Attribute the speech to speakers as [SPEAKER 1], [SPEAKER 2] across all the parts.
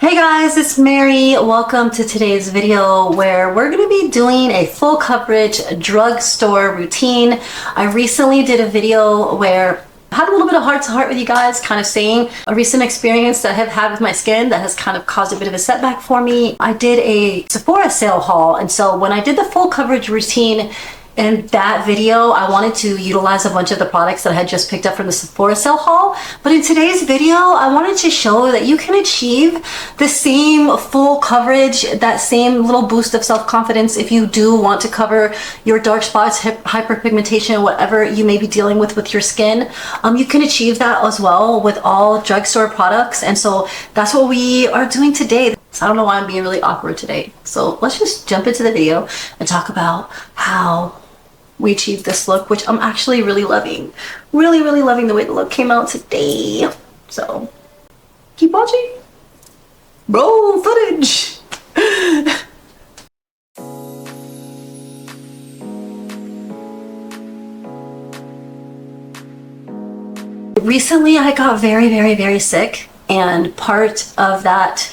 [SPEAKER 1] Hey guys, it's Mary. Welcome to today's video where we're going to be doing a full coverage drugstore routine. I recently did a video where I had a little bit of heart-to-heart with you guys, kind of saying a recent experience that I have had with my skin that has kind of caused a bit of a setback for me. I did a Sephora sale haul, and so when I did the full coverage routine in that video, I wanted to utilize a bunch of the products that I had just picked up from the Sephora sale haul. But in today's video, I wanted to show that you can achieve the same full coverage, that same little boost of self-confidence if you do want to cover your dark spots, hyperpigmentation, whatever you may be dealing with your skin. You can achieve that as well with all drugstore products. And so that's what we are doing today. So I don't know why I'm being really awkward today. So let's just jump into the video and talk about how we achieved this look, which I'm actually really loving. Really loving the way the look came out today. So keep watching. Roll footage. Recently I got very sick, and part of that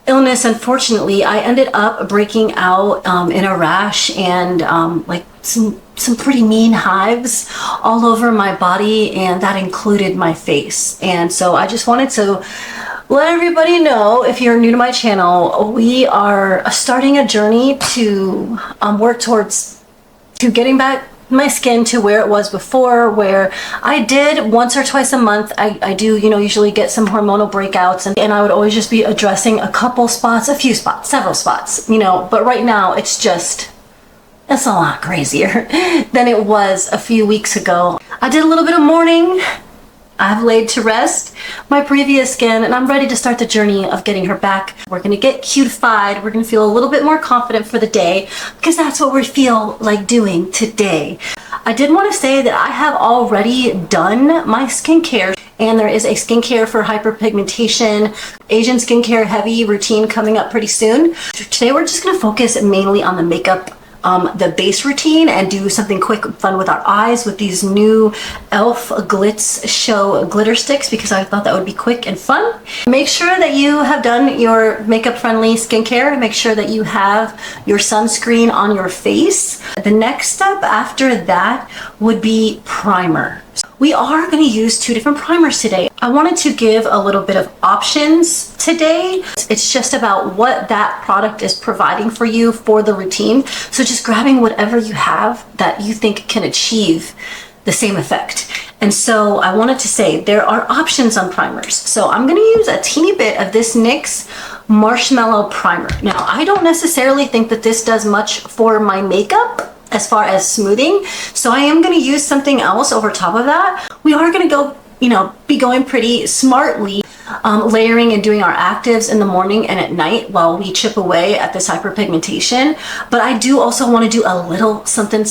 [SPEAKER 1] illness, unfortunately, I ended up breaking out in a rash and like some pretty mean hives all over my body, and that included my face. And so I just wanted to let everybody know, if you're new to my channel, we are starting a journey to work towards getting back my skin to where it was before, where I did once or twice a month. I do, usually get some hormonal breakouts, and I would always just be addressing a couple spots, a few spots, several spots, but right now it's a lot crazier than it was a few weeks ago. I did a little bit of mourning. I've laid to rest my previous skin, and I'm ready to start the journey of getting her back. We're gonna get cutified. We're gonna feel a little bit more confident for the day, because that's what we feel like doing today. I did want to say that I have already done my skincare, and there is a skincare for hyperpigmentation, Asian skincare heavy routine coming up pretty soon. Today we're just gonna focus mainly on the makeup, the base routine, and do something quick and fun with our eyes with these new e.l.f. Glitz Show glitter sticks, because I thought that would be quick and fun. Make sure that you have done your makeup friendly skincare. Make sure that you have your sunscreen on your face. The next step after that would be primer. We are going to use two different primers today. I wanted to give a little bit of options today. It's just about what that product is providing for you for the routine. So just grabbing whatever you have that you think can achieve the same effect. And so I wanted to say there are options on primers. So I'm going to use a teeny bit of this NYX Marshmallow Primer. Now, I don't necessarily think that this does much for my makeup as far as smoothing, so I am going to use something else over top of that. We are going to go, be going pretty smartly, layering and doing our actives in the morning and at night while we chip away at this hyperpigmentation. But I do also want to do a little something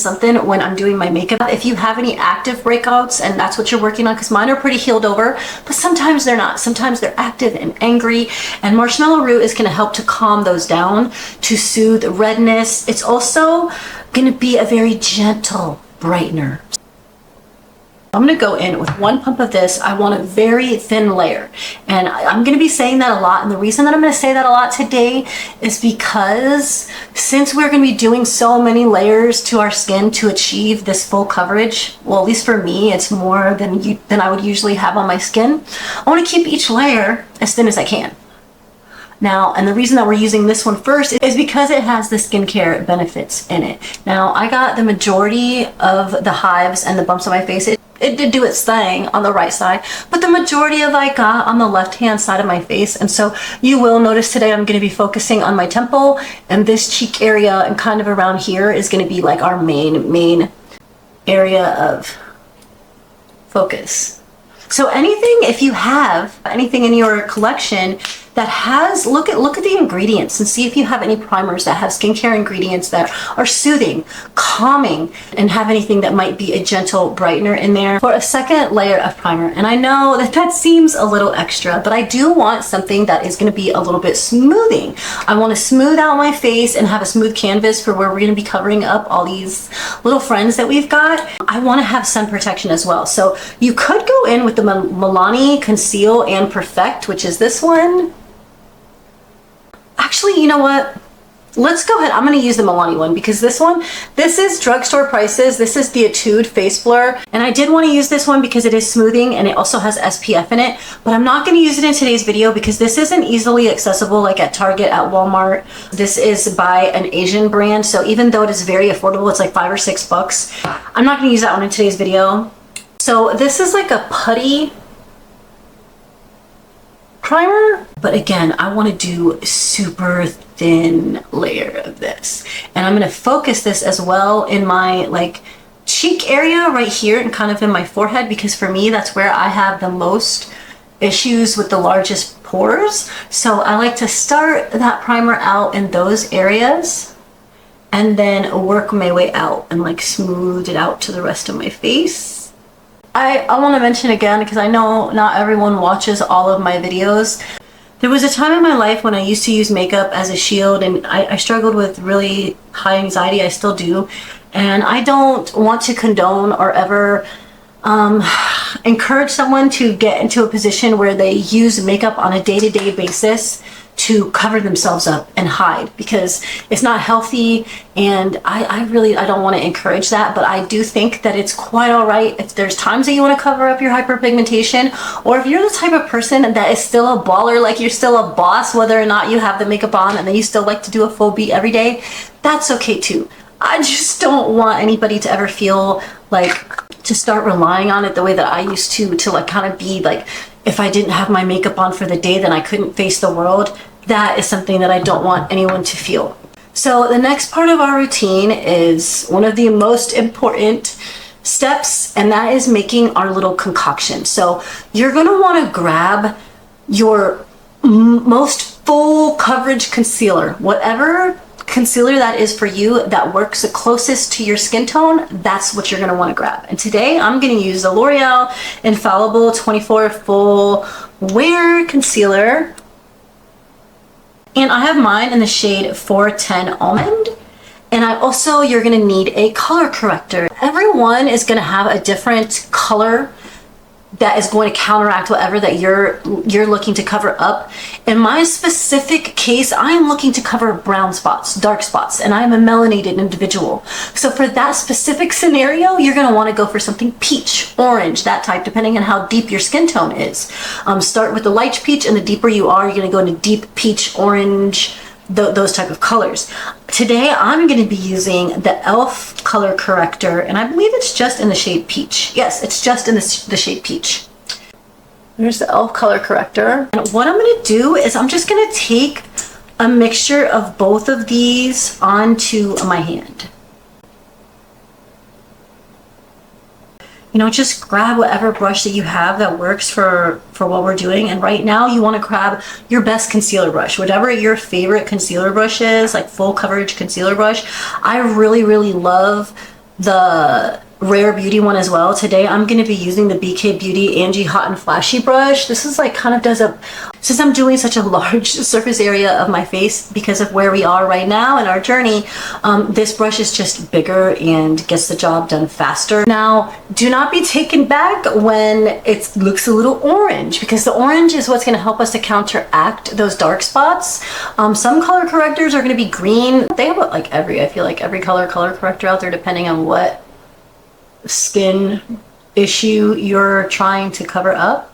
[SPEAKER 1] when I'm doing my makeup. If you have any active breakouts and that's what you're working on, because mine are pretty healed over, but sometimes they're not. Sometimes they're active and angry, and Marshmallow Root is going to help to calm those down, to soothe redness. It's also going to be a very gentle brightener. I'm going to go in with one pump of this. I want a very thin layer, and I'm going to be saying that a lot, and the reason that I'm going to say that a lot today is because since we're going to be doing so many layers to our skin to achieve this full coverage, well, at least for me, it's more than I would usually have on my skin. I want to keep each layer as thin as I can. Now, and the reason that we're using this one first is because it has the skincare benefits in it. Now, I got the majority of the hives and the bumps on my face. It did do its thing on the right side, but the majority of I got on the left-hand side of my face. And so you will notice today I'm going to be focusing on my temple, and this cheek area and kind of around here is going to be like our main area of focus. So anything, if you have anything in your collection that has, look at the ingredients and see if you have any primers that have skincare ingredients that are soothing, calming, and have anything that might be a gentle brightener in there for a second layer of primer. And I know that seems a little extra, but I do want something that is going to be a little bit smoothing. I want to smooth out my face and have a smooth canvas for where we're going to be covering up all these little friends that we've got. I want to have sun protection as well. So you could go in with the Milani Conceal and Perfect, which is this one. you know what? Let's go ahead. I'm going to use the Milani one because this is drugstore prices. This is the Etude Face Blur. And I did want to use this one because it is smoothing and it also has SPF in it. But I'm not going to use it in today's video because this isn't easily accessible like at Target, at Walmart. This is by an Asian brand. So even though it is very affordable, it's like $5 or $6. I'm not going to use that one in today's video. So this is like a putty primer, but again, I want to do a super thin layer of this, and I'm going to focus this as well in my like cheek area right here and kind of in my forehead, because for me that's where I have the most issues with the largest pores. So I like to start that primer out in those areas and then work my way out and like smooth it out to the rest of my face. I want to mention again, because I know not everyone watches all of my videos. There was a time in my life when I used to use makeup as a shield, and I struggled with really high anxiety. I still do. And I don't want to condone or ever encourage someone to get into a position where they use makeup on a day-to-day basis to cover themselves up and hide, because it's not healthy, and I don't want to encourage that. But I do think that it's quite all right if there's times that you want to cover up your hyperpigmentation, or if you're the type of person that is still a baller, like you're still a boss whether or not you have the makeup on, and then you still like to do a full beat every day. That's okay too. I just don't want anybody to ever feel like to start relying on it the way that I used to like kind of be like, if I didn't have my makeup on for the day, then I couldn't face the world. That is something that I don't want anyone to feel. So the next part of our routine is one of the most important steps, and that is making our little concoction. So you're going to want to grab your most full coverage concealer, whatever concealer that is for you that works the closest to your skin tone. That's what you're going to want to grab. And today I'm going to use the L'Oreal Infallible 24 Full Wear Concealer. And I have mine in the shade 410 Almond. And you're going to need a color corrector. Everyone is going to have a different color that is going to counteract whatever that you're looking to cover up. In my specific case, I am looking to cover brown spots, dark spots, and I am a melanated individual. So for that specific scenario, you're going to want to go for something peach, orange, that type, depending on how deep your skin tone is. Start with the light peach, and the deeper you are, you're going to go into deep peach, orange, those type of colors. Today I'm going to be using the e.l.f. color corrector, and I believe it's just in the shade peach. Yes, it's just in the shade peach. There's the e.l.f. color corrector. And what I'm going to do is I'm just going to take a mixture of both of these onto my hand. You know, just grab whatever brush that you have that works for what we're doing. And right now you want to grab your best concealer brush, whatever your favorite concealer brush is, like full coverage concealer brush. I really, really love the Rare Beauty one as well. Today I'm going to be using the BK Beauty Angie Hot and Flashy brush. This is like kind of does a, since I'm doing such a large surface area of my face because of where we are right now in our journey, this brush is just bigger and gets the job done faster. Now, do not be taken back when it looks a little orange, because the orange is what's going to help us to counteract those dark spots. Some color correctors are going to be green. They have like I feel like every color corrector out there, depending on what skin issue you're trying to cover up.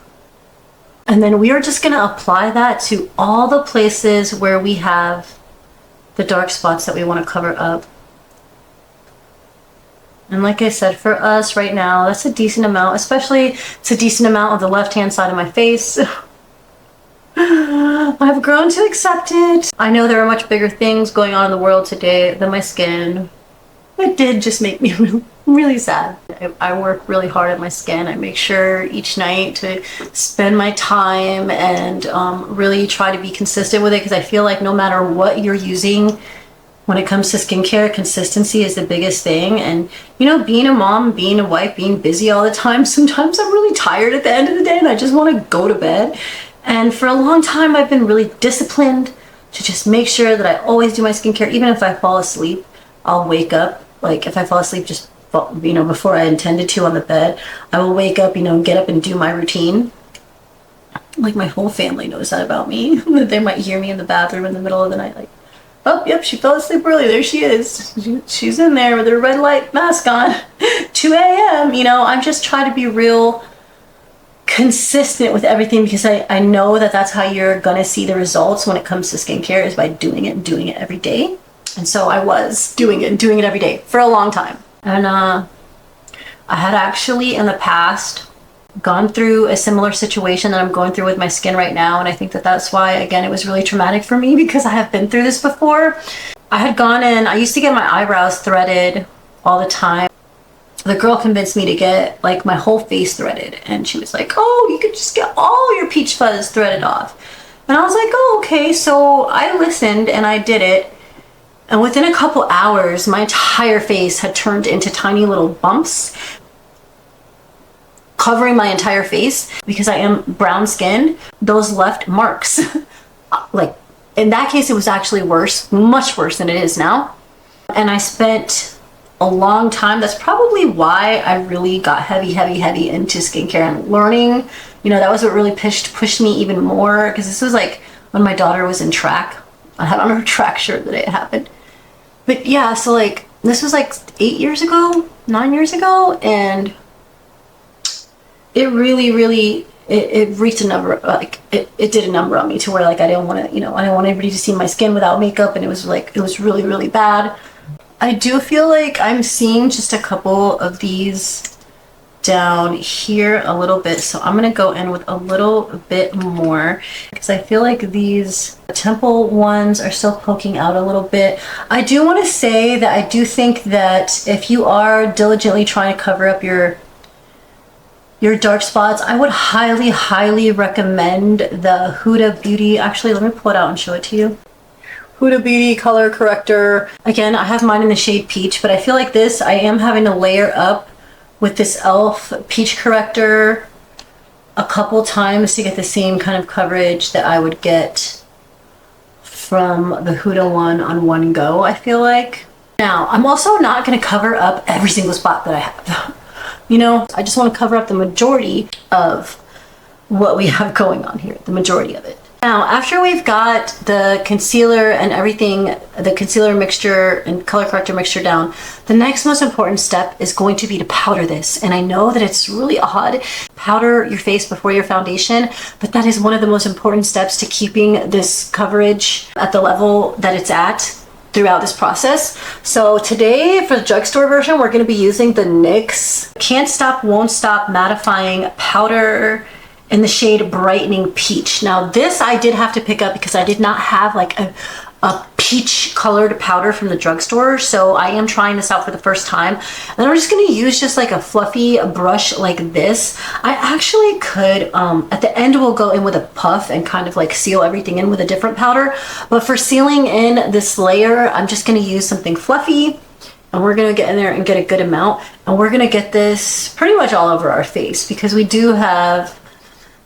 [SPEAKER 1] And then we are just going to apply that to all the places where we have the dark spots that we want to cover up. And like I said, for us right now, that's a decent amount, especially it's a decent amount of the left-hand side of my face. I've grown to accept it. I know there are much bigger things going on in the world today than my skin. It did just make me really sad. I work really hard at my skin. I make sure each night to spend my time and really try to be consistent with it, because I feel like no matter what you're using, when it comes to skincare, consistency is the biggest thing. And you know, being a mom, being a wife, being busy all the time, sometimes I'm really tired at the end of the day and I just want to go to bed. And for a long time, I've been really disciplined to just make sure that I always do my skincare. Even if I fall asleep, I'll wake up. Like if I fall asleep just, you know, before I intended to on the bed, I will wake up, you know, get up and do my routine. Like my whole family knows that about me. They might hear me in the bathroom in the middle of the night, like Oh, yep, she fell asleep early. There she is. She's in there with her red light mask on. 2 a.m. You know, I'm just trying to be real consistent with everything because I know that that's how you're gonna see the results when it comes to skincare, is by doing it and doing it every day. And so I was doing it and doing it every day for a long time. And I had actually in the past gone through a similar situation that I'm going through with my skin right now, and I think that that's why, again, it was really traumatic for me, because I have been through this before. I had gone in, I used to get my eyebrows threaded all the time. The girl convinced me to get like my whole face threaded, and she was like, oh, you could just get all your peach fuzz threaded off. And I was like, oh, okay. So I listened and I did it, and within a couple hours my entire face had turned into tiny little bumps covering my entire face. Because I am brown skinned, those left marks. Like in that case, it was actually worse, much worse than it is now. And I spent a long time. That's probably why I really got heavy into skincare and learning. You know, that was what really pushed me even more, because this was like when my daughter was in track. I had on her track shirt the day it happened. But yeah, so like this was like 8 years ago, 9 years ago, and it really it reached a number, like it did a number on me, to where like I didn't want to, you know, I didn't want everybody to see my skin without makeup, and it was like, it was really bad. I do feel like I'm seeing just a couple of these down here a little bit, so I'm gonna go in with a little bit more, because I feel like these temple ones are still poking out a little bit. I do want to say that I do think that if you are diligently trying to cover up your dark spots, I would highly recommend the Huda Beauty. Actually, let me pull it out and show it to you. Huda Beauty Color Corrector. Again, I have mine in the shade Peach, but I feel like this, I am having to layer up with this e.l.f. Peach Corrector a couple times to get the same kind of coverage that I would get from the Huda one on one go, I feel like. Now, I'm also not going to cover up every single spot that I have. You know, I just want to cover up the majority of what we have going on here, the majority of it. Now, after we've got the concealer and everything, the concealer mixture and color corrector mixture down, the next most important step is going to be to powder this. And I know that it's really odd, powder your face before your foundation, but that is one of the most important steps to keeping this coverage at the level that it's at throughout this process. So today, for the drugstore version, we're going to be using the NYX Can't Stop Won't Stop Mattifying Powder in the shade Brightening Peach. Now this I did have to pick up because I did not have like a peach colored powder from the drugstore, so I am trying this out for the first time. And I'm just going to use just like a fluffy brush like this. I actually could at the end we'll go in with a puff and kind of like seal everything in with a different powder, but for sealing in this layer I'm just going to use something fluffy, and we're going to get in there and get a good amount, and we're going to get this pretty much all over our face, because we do have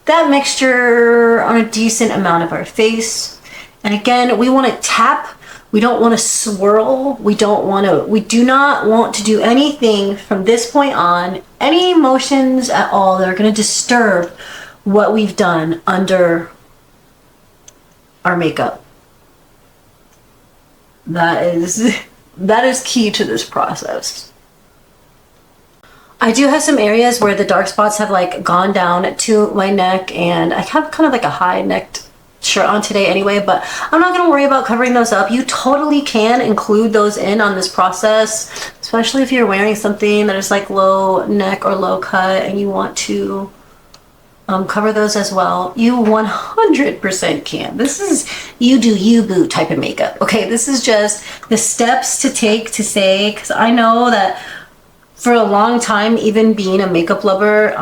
[SPEAKER 1] that mixture on a decent amount of our face. And again, we want to tap, we don't want to swirl, we do not want to do anything from this point on, any motions at all that are going to disturb what we've done under our makeup. That is key to this process. I do have some areas where the dark spots have like gone down to my neck, and I have kind of like a high necked shirt on today anyway, but I'm not going to worry about covering those up. You totally can include those in on this process, especially if you're wearing something that is like low neck or low cut and you want to cover those as well. You 100% can. This is you do you boo type of makeup. Okay, this is just the steps to take to say, because I know that for a long time, even being a makeup lover,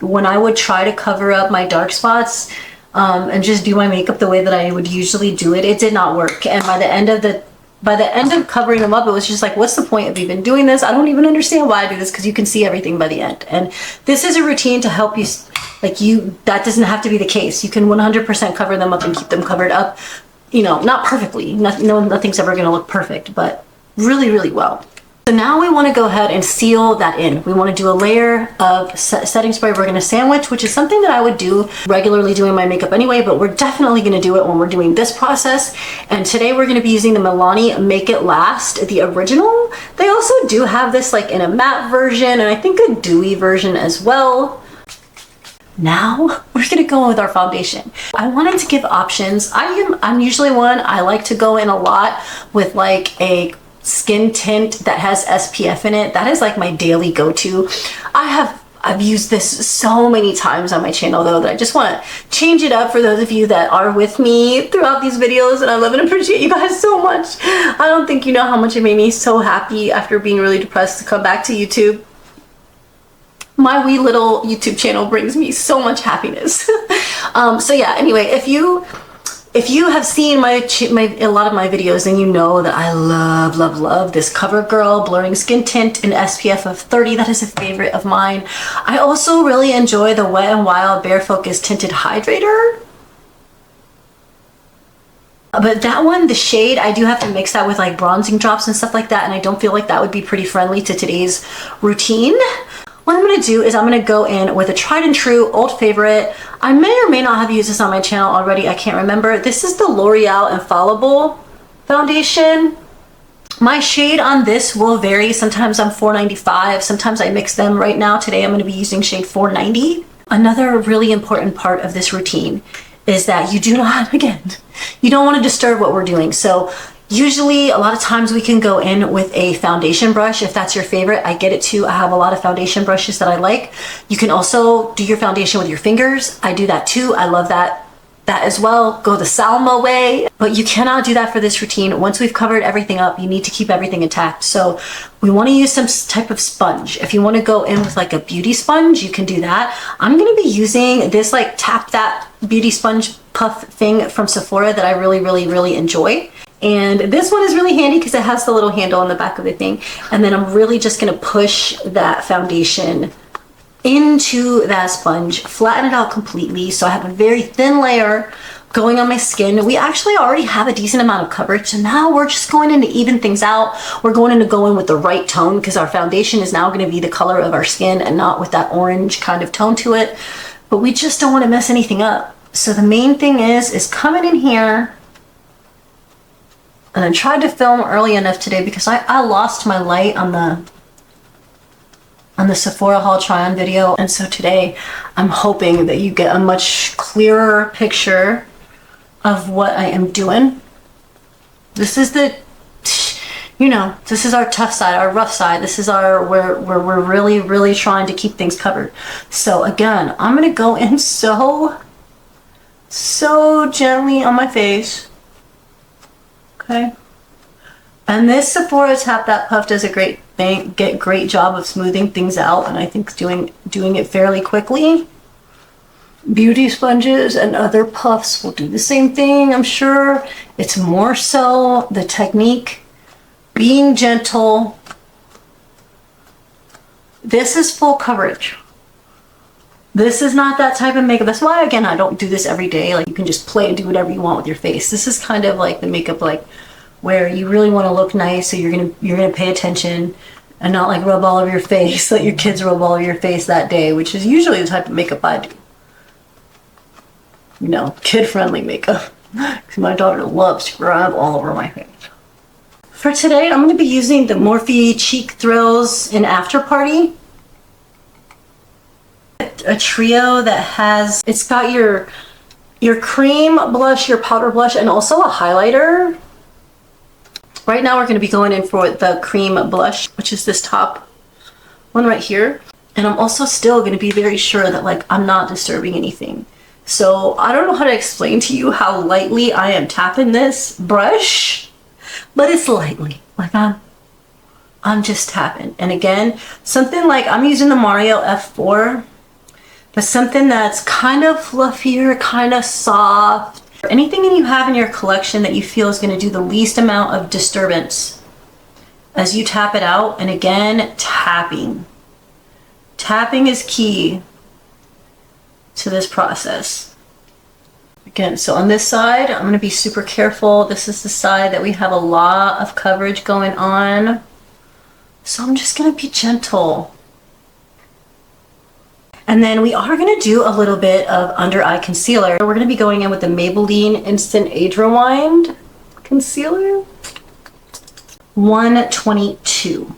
[SPEAKER 1] when I would try to cover up my dark spots and just do my makeup the way that I would usually do it, it did not work. And by the end of covering them up, it was just like, what's the point of even doing this? I don't even understand why I do this, because you can see everything by the end. And this is a routine to help you, that doesn't have to be the case. You can 100% cover them up and keep them covered up, you know, not perfectly. Nothing's ever going to look perfect, but really well. So now we want to go ahead and seal that in. We want to do a layer of setting spray we're going to sandwich, which is something that I would do regularly doing my makeup anyway, but we're definitely going to do it when we're doing this process. And today we're going to be using the Milani Make It Last, the original. They also do have this like in a matte version and I think a dewy version as well. Now we're gonna go in with our foundation. I wanted to give options. I'm usually one, I like to go in a lot with like a skin tint that has SPF in it. That is like my daily go-to. I've used this so many times on my channel though that I just want to change it up for those of you that are with me throughout these videos, and I love and appreciate you guys so much. I don't think you know how much it made me so happy after being really depressed to come back to YouTube. My wee little YouTube channel brings me so much happiness. So yeah, anyway, if you have seen a lot of my videos, then you know that I love this CoverGirl blurring skin tint in SPF of 30. That is a favorite of mine. I also really enjoy the Wet n Wild Bare Focus Tinted Hydrator. But that one, the shade, I do have to mix that with like bronzing drops and stuff like that, and I don't feel like that would be pretty friendly to today's routine. What I'm going to do is I'm going to go in with a tried and true old favorite. I may or may not have used this on my channel already. I can't remember. This is the L'Oreal Infallible foundation. My shade on this will vary. Sometimes I'm 495. Sometimes I mix them. Right now, today, I'm going to be using shade 490. Another really important part of this routine is that you do not, again, you don't want to disturb what we're doing. So usually, a lot of times we can go in with a foundation brush if that's your favorite. I get it too. I have a lot of foundation brushes that I like. You can also do your foundation with your fingers. I do that too. I love that as well. Go the Salma way. But you cannot do that for this routine. Once we've covered everything up, you need to keep everything intact. So we want to use some type of sponge. If you want to go in with like a beauty sponge, you can do that. I'm going to be using this like Tap That beauty sponge puff thing from Sephora that I really enjoy. And this one is really handy because it has the little handle on the back of the thing. And then I'm really just going to push that foundation into that sponge, flatten it out completely. So I have a very thin layer going on my skin. We actually already have a decent amount of coverage. So now we're just going in to even things out. We're going in to go in with the right tone because our foundation is now going to be the color of our skin and not with that orange kind of tone to it. But we just don't want to mess anything up. So the main thing is coming in here. And I tried to film early enough today because I lost my light on the Sephora haul try-on video. And so today I'm hoping that you get a much clearer picture of what I am doing. This is the, you know, this is our tough side, our rough side. This is where we're really trying to keep things covered. So again, I'm going to go in so gently on my face. Okay. And this Sephora Tap That Puff does a great job of smoothing things out, and I think doing it fairly quickly. Beauty sponges and other puffs will do the same thing, I'm sure. It's more so the technique, being gentle. This is full coverage. This is not that type of makeup. That's why, again, I don't do this every day. Like, you can just play and do whatever you want with your face. This is kind of like the makeup, like, where you really want to look nice, so you're gonna pay attention and not like rub all over your face, let your kids rub all over your face that day, which is usually the type of makeup I do. You know, kid-friendly makeup. Because my daughter loves to rub all over my face. For today, I'm going to be using the Morphe Cheek Thrills in After Party. A trio that has, it's got your cream blush, your powder blush, and also a highlighter. Right now we're going to be going in for the cream blush, which is this top one right here. And I'm also still going to be very sure that like I'm not disturbing anything. So I don't know how to explain to you how lightly I am tapping this brush, but it's lightly. Like I'm just tapping. And again, something like I'm using the Mario F4, but something that's kind of fluffier, kind of soft. Anything you have in your collection that you feel is going to do the least amount of disturbance as you tap it out. And again, tapping. Tapping is key to this process. Again, so on this side, I'm going to be super careful. This is the side that we have a lot of coverage going on. So I'm just gonna be gentle. And then we are gonna do a little bit of under eye concealer. We're gonna be going in with the Maybelline Instant Age Rewind Concealer. 122.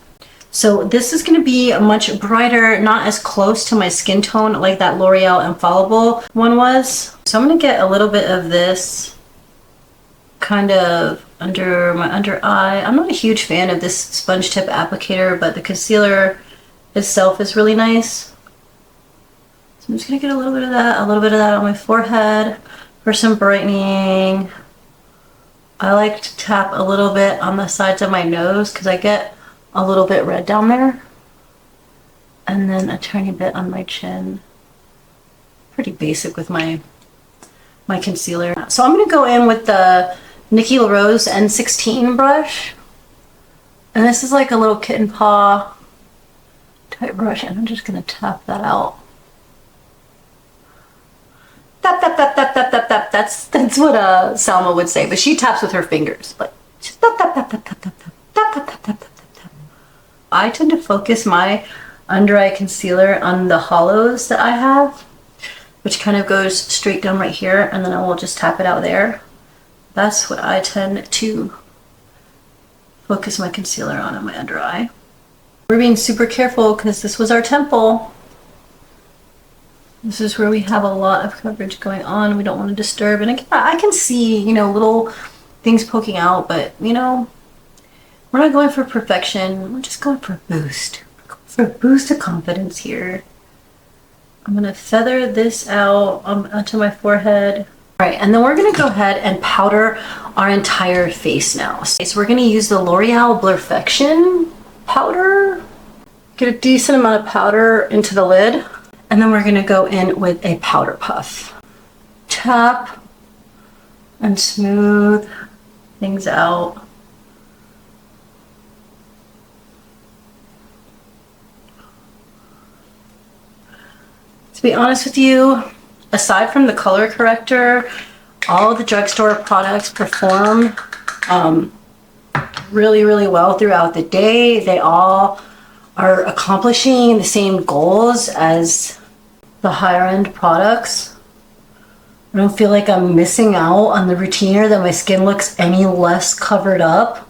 [SPEAKER 1] So this is gonna be much brighter, not as close to my skin tone like that L'Oreal Infallible one was. So I'm gonna get a little bit of this kind of under my under eye. I'm not a huge fan of this sponge tip applicator, but the concealer itself is really nice. So I'm just gonna get a little bit of that on my forehead for some brightening. I like to tap a little bit on the sides of my nose because I get a little bit red down there. And then a tiny bit on my chin. Pretty basic with my concealer. So I'm gonna go in with the Nikki LaRose N16 brush. And this is like a little kitten paw type brush, and I'm just gonna tap that out. Tap, tap, tap, tap, tap, tap, tap. That's what Salma would say, but she taps with her fingers. But just tap, tap, tap, tap, tap, tap, tap, tap, tap, tap, tap, tap, tap. I tend to focus my under eye concealer on the hollows that I have, which kind of goes straight down right here, and then I will just tap it out there. That's what I tend to focus my concealer on in my under eye. We're being super careful because this was our temple. This is where we have a lot of coverage going on. We don't want to disturb. And again, I can see, you know, little things poking out, but you know, we're not going for perfection. We're just going for a boost. For a boost of confidence here. I'm gonna feather this out onto my forehead. All right, and then we're gonna go ahead and powder our entire face now. So we're gonna use the L'Oreal Blurfection powder. Get a decent amount of powder into the lid. And then we're gonna go in with a powder puff. Tap and smooth things out. To be honest with you, aside from the color corrector, all of the drugstore products perform really, really well throughout the day. They all are accomplishing the same goals as the higher end products. I don't feel like I'm missing out on the routine or that my skin looks any less covered up.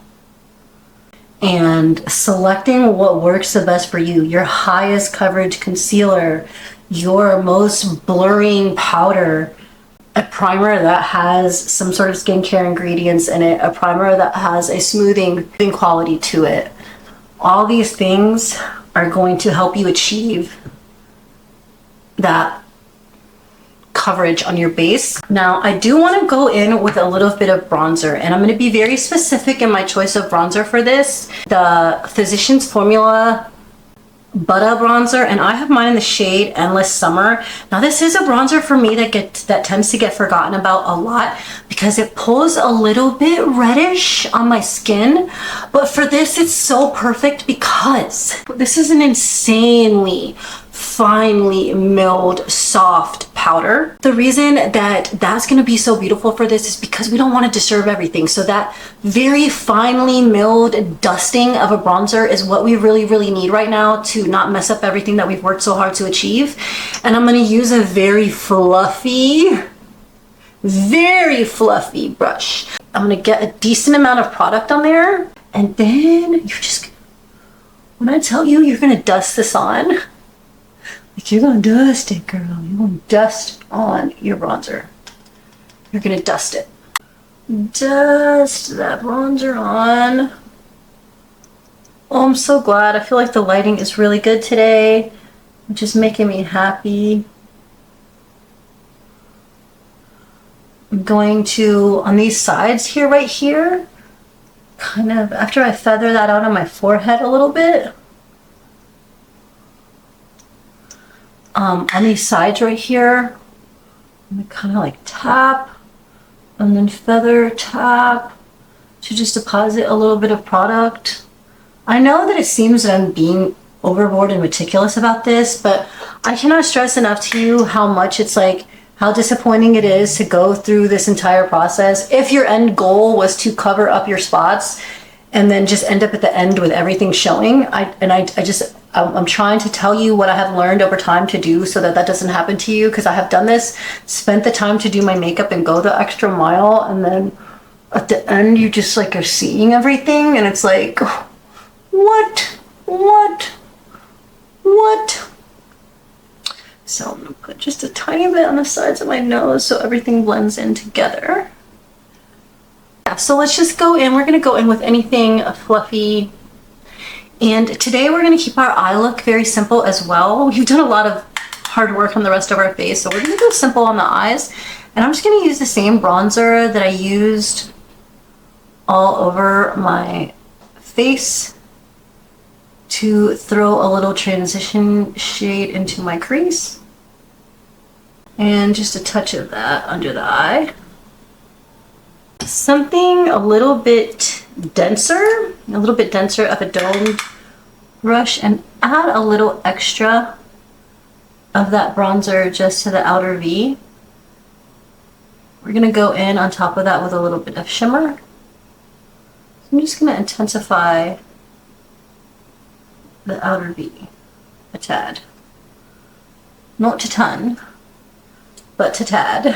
[SPEAKER 1] And selecting what works the best for you, your highest coverage concealer, your most blurring powder, a primer that has some sort of skincare ingredients in it, a primer that has a smoothing quality to it. All these things are going to help you achieve that coverage on your base. Now, I do want to go in with a little bit of bronzer, and I'm going to be very specific in my choice of bronzer for this. The Physicians Formula Butter bronzer, and I have mine in the shade Endless Summer. Now this is a bronzer for me that tends to get forgotten about a lot because it pulls a little bit reddish on my skin, but for this it's so perfect because this is an insanely finely milled soft powder. The reason that that's going to be so beautiful for this is because we don't want to disturb everything. So that very finely milled dusting of a bronzer is what we really, really need right now to not mess up everything that we've worked so hard to achieve. And I'm going to use a very fluffy brush. I'm going to get a decent amount of product on there, and then you're just, when I tell you you're going to dust this on, like you're gonna dust it, girl. You're gonna dust on your bronzer. You're gonna dust it. Dust that bronzer on. Oh, I'm so glad. I feel like the lighting is really good today, which is making me happy. I'm going to, on these sides here, right here, kind of, after I feather that out on my forehead a little bit, on these sides right here, I'm gonna kind of like tap and then feather, tap to just deposit a little bit of product. I know that it seems that I'm being overboard and meticulous about this, but I cannot stress enough to you how much it's like, how disappointing it is to go through this entire process. If your end goal was to cover up your spots, and then just end up at the end with everything showing. I'm trying to tell you what I have learned over time to do so that that doesn't happen to you, because I have done this, spent the time to do my makeup and go the extra mile, and then at the end you just like are seeing everything and it's like, what? So I'm gonna put just a tiny bit on the sides of my nose so everything blends in together. Yeah, so let's just go in. We're gonna go in with anything fluffy. And today we're gonna keep our eye look very simple as well. We've done a lot of hard work on the rest of our face, so we're gonna go simple on the eyes. And I'm just gonna use the same bronzer that I used all over my face to throw a little transition shade into my crease. And just a touch of that under the eye. Something a little bit denser of a dome brush, and add a little extra of that bronzer just to the outer V. We're gonna go in on top of that with a little bit of shimmer. I'm just gonna intensify the outer V a tad. Not a ton, but a tad.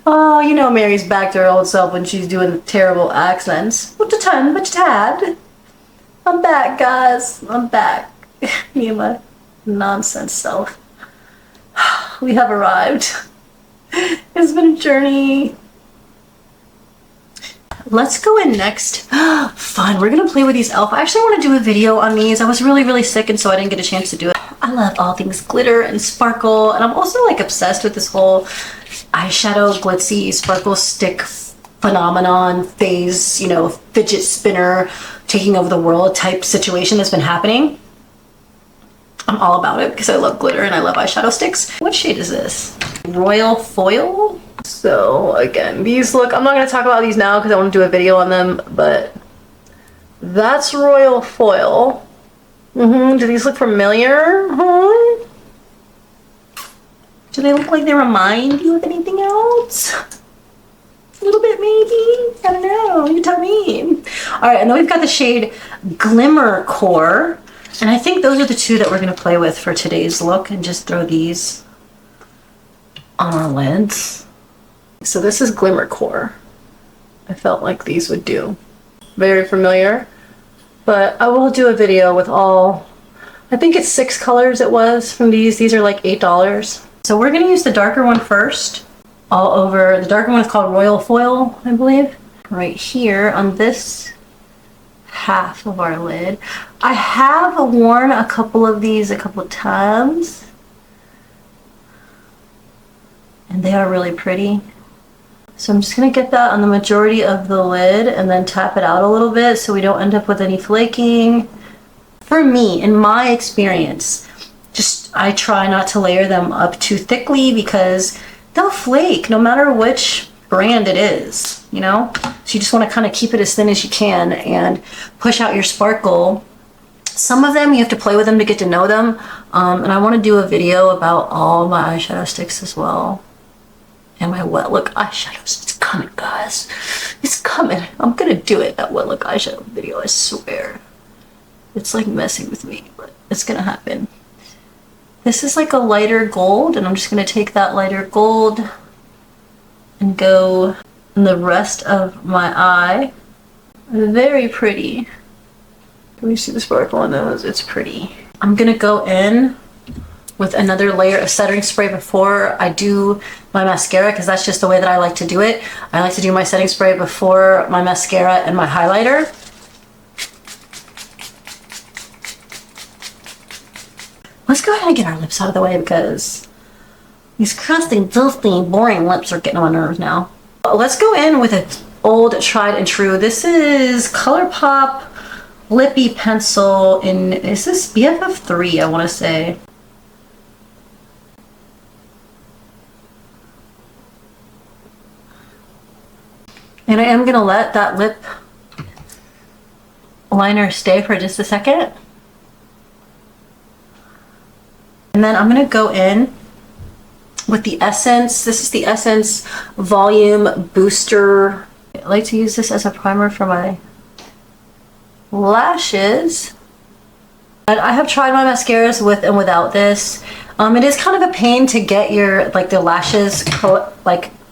[SPEAKER 1] Oh, you know Mary's back to her old self when she's doing terrible accents. Not a ton, but a tad. I'm back, guys. I'm back. Me and my nonsense self. We have arrived. It's been a journey. Let's go in next. Fun. We're gonna play with these e.l.f. I actually want to do a video on these. I was really sick, and so I didn't get a chance to do it. I love all things glitter and sparkle, and I'm also like obsessed with this whole eyeshadow glitzy sparkle stick phenomenon phase, you know, fidget spinner taking over the world type situation that's been happening. I'm all about it because I love glitter and I love eyeshadow sticks. What shade is this? Royal Foil. So again, these look, I'm not going to talk about these now because I want to do a video on them, but that's Royal Foil. Do these look familiar? Do they look like they remind you of anything else? A little bit maybe? I don't know, you tell me. Alright, and then we've got the shade Glimmer Core. And I think those are the two that we're going to play with for today's look, and just throw these on our lids. So this is Glimmer Core. I felt like these would do. Very familiar. But I will do a video with all, I think it's 6 colors it was from these. These are like $8. So we're going to use the darker one first. All over. The darker one is called Royal Foil, I believe. Right here on this half of our lid. I have worn a couple of these a couple of times, and they are really pretty. So I'm just going to get that on the majority of the lid and then tap it out a little bit so we don't end up with any flaking. For me, in my experience, I try not to layer them up too thickly because they'll flake no matter which brand it is, you know? So you just want to kind of keep it as thin as you can and push out your sparkle. Some of them you have to play with them to get to know them, and I want to do a video about all my eyeshadow sticks as well, and my wet look eyeshadows. It's coming, guys. It's coming. I'm gonna do it, that wet look eyeshadow video, I swear. It's like messing with me, but it's gonna happen. This is like a lighter gold, and I'm just gonna take that lighter gold and go in the rest of my eye. Very pretty. Can you see the sparkle on those? It's pretty. I'm gonna go in with another layer of setting spray before I do my mascara, because that's just the way that I like to do it. I like to do my setting spray before my mascara and my highlighter. Let's go ahead and get our lips out of the way because these crusty, dusty, boring lips are getting on my nerves now. Let's go in with an old tried and true. This is ColourPop Lippy Pencil in, is this BFF3, I want to say. And I am going to let that lip liner stay for just a second. And then I'm going to go in with the Essence. This is the Essence Volume Booster. I like to use this as a primer for my lashes. And I have tried my mascaras with and without this. It is kind of a pain to get your, like, the lashes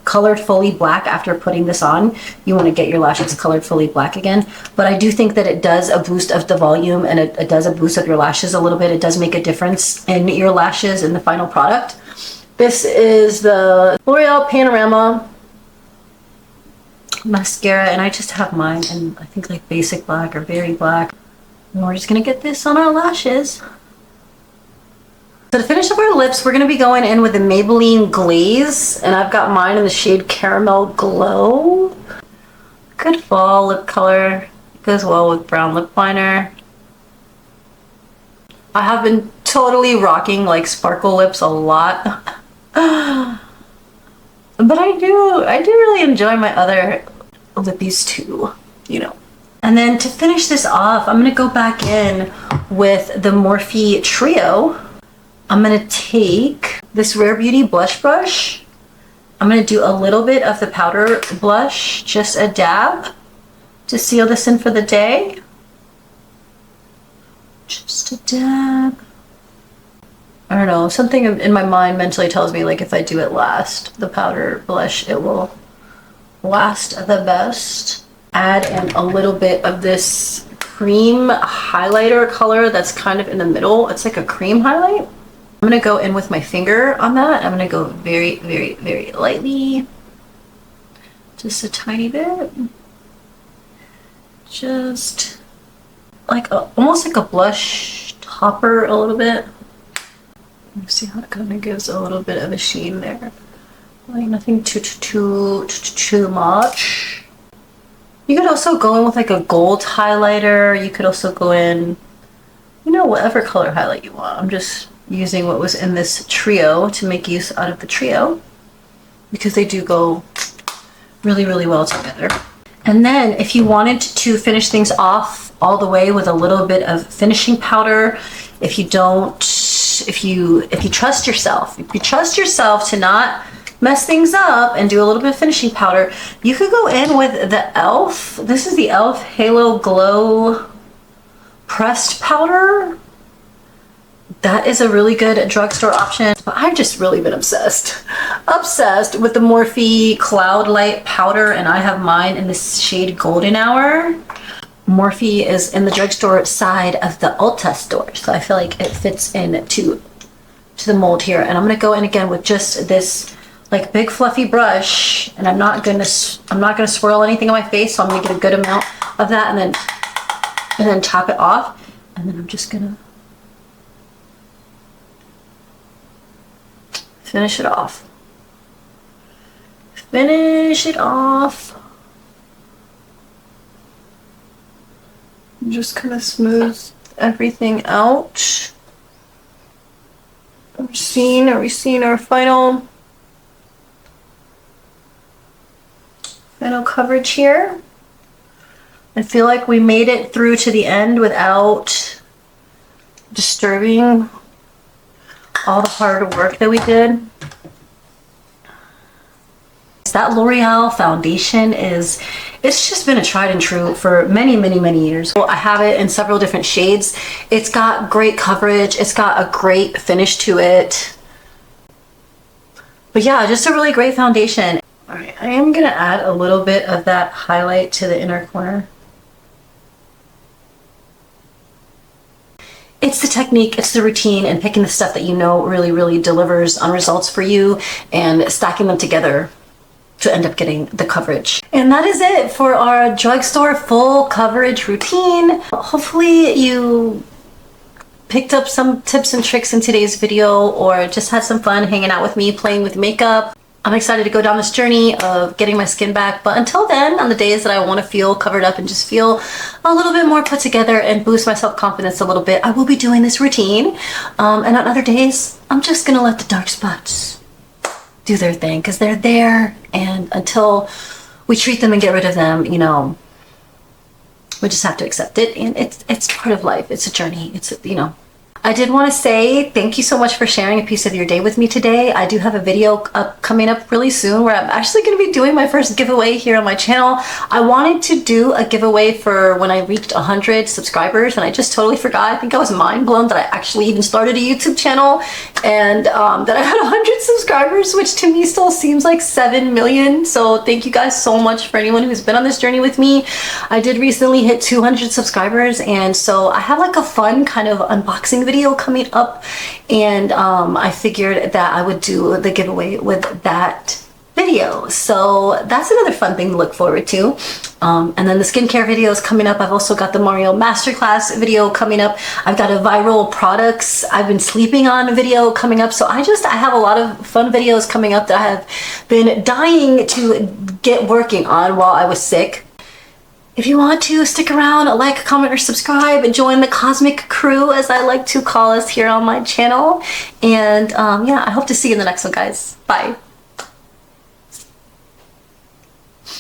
[SPEAKER 1] colored fully black after putting this on. You want to get your lashes colored fully black again. But I do think that it does a boost of the volume, and it does a boost of your lashes a little bit. It does make a difference in your lashes in the final product. This is the L'Oreal Panorama mascara, and I just have mine in, I think, like basic black or very black. And we're just gonna get this on our lashes. So to finish up our lips, we're going to be going in with the Maybelline Glaze, and I've got mine in the shade Caramel Glow. Good fall lip color. Goes well with brown lip liner. I have been totally rocking like sparkle lips a lot. But I do really enjoy my other lippies too, you know. And then to finish this off, I'm going to go back in with the Morphe Trio. I'm going to take this Rare Beauty blush brush. I'm going to do a little bit of the powder blush, just a dab, to seal this in for the day. Just a dab. I don't know, something in my mind mentally tells me, like, if I do it last, the powder blush, it will last the best. Add in a little bit of this cream highlighter color that's kind of in the middle. It's like a cream highlight. I'm going to go in with my finger on that. I'm going to go very, very, very lightly. Just a tiny bit. Just like almost like a blush topper a little bit. You see how it kind of gives a little bit of a sheen there. Like nothing too much. You could also go in with like a gold highlighter. You could also go in, you know, whatever color highlight you want. I'm just using what was in this trio to make use out of the trio because they do go really, really well together. And then if you wanted to finish things off all the way with a little bit of finishing powder, if you trust yourself to not mess things up and do a little bit of finishing powder, you could go in with the e.l.f. This is the e.l.f. Halo Glow pressed powder. That is a really good drugstore option. But I've just really been obsessed with the Morphe Cloud Light powder, and I have mine in the shade Golden Hour. Morphe is in the drugstore side of the Ulta store, so I feel like it fits in to the mold here. And I'm gonna go in again with just this like big fluffy brush, and I'm not gonna swirl anything on my face, so I'm gonna get a good amount of that and then top it off, and then I'm just gonna finish it off. Finish it off. Just kind of smooth everything out. Are we seeing our final coverage here? I feel like we made it through to the end without disturbing all the hard work that we did. That L'Oreal foundation it's just been a tried and true for many, many, many years. Well, I have it in several different shades. It's got great coverage. It's got a great finish to it. But yeah, just a really great foundation. All right, I am gonna add a little bit of that highlight to the inner corner. It's the technique, it's the routine, and picking the stuff that you know really, really delivers on results for you and stacking them together to end up getting the coverage. And that is it for our drugstore full coverage routine. Hopefully you picked up some tips and tricks in today's video, or just had some fun hanging out with me playing with makeup. I'm excited to go down this journey of getting my skin back, but until then, on the days that I want to feel covered up and just feel a little bit more put together and boost my self-confidence a little bit, I will be doing this routine. And on other days, I'm just gonna let the dark spots do their thing, because they're there, and until we treat them and get rid of them, you know, we just have to accept it, and it's part of life. It's a journey. It's, you know, I did want to say thank you so much for sharing a piece of your day with me today. I do have a video coming up really soon where I'm actually going to be doing my first giveaway here on my channel. I wanted to do a giveaway for when I reached 100 subscribers, and I just totally forgot. I think I was mind blown that I actually even started a YouTube channel and that I had 100 subscribers, which to me still seems like 7 million. So thank you guys so much for anyone who's been on this journey with me. I did recently hit 200 subscribers, and so I have like a fun kind of unboxing video coming up, and I figured that I would do the giveaway with that video. So that's another fun thing to look forward to. And then the skincare video is coming up. I've also got the Mario Masterclass video coming up. I've got a viral products I've been sleeping on video coming up. So I have a lot of fun videos coming up that I have been dying to get working on while I was sick. If you want to stick around, like, comment, or subscribe, and join the cosmic crew, as I like to call us here on my channel. And yeah, I hope to see you in the next one, guys. Bye.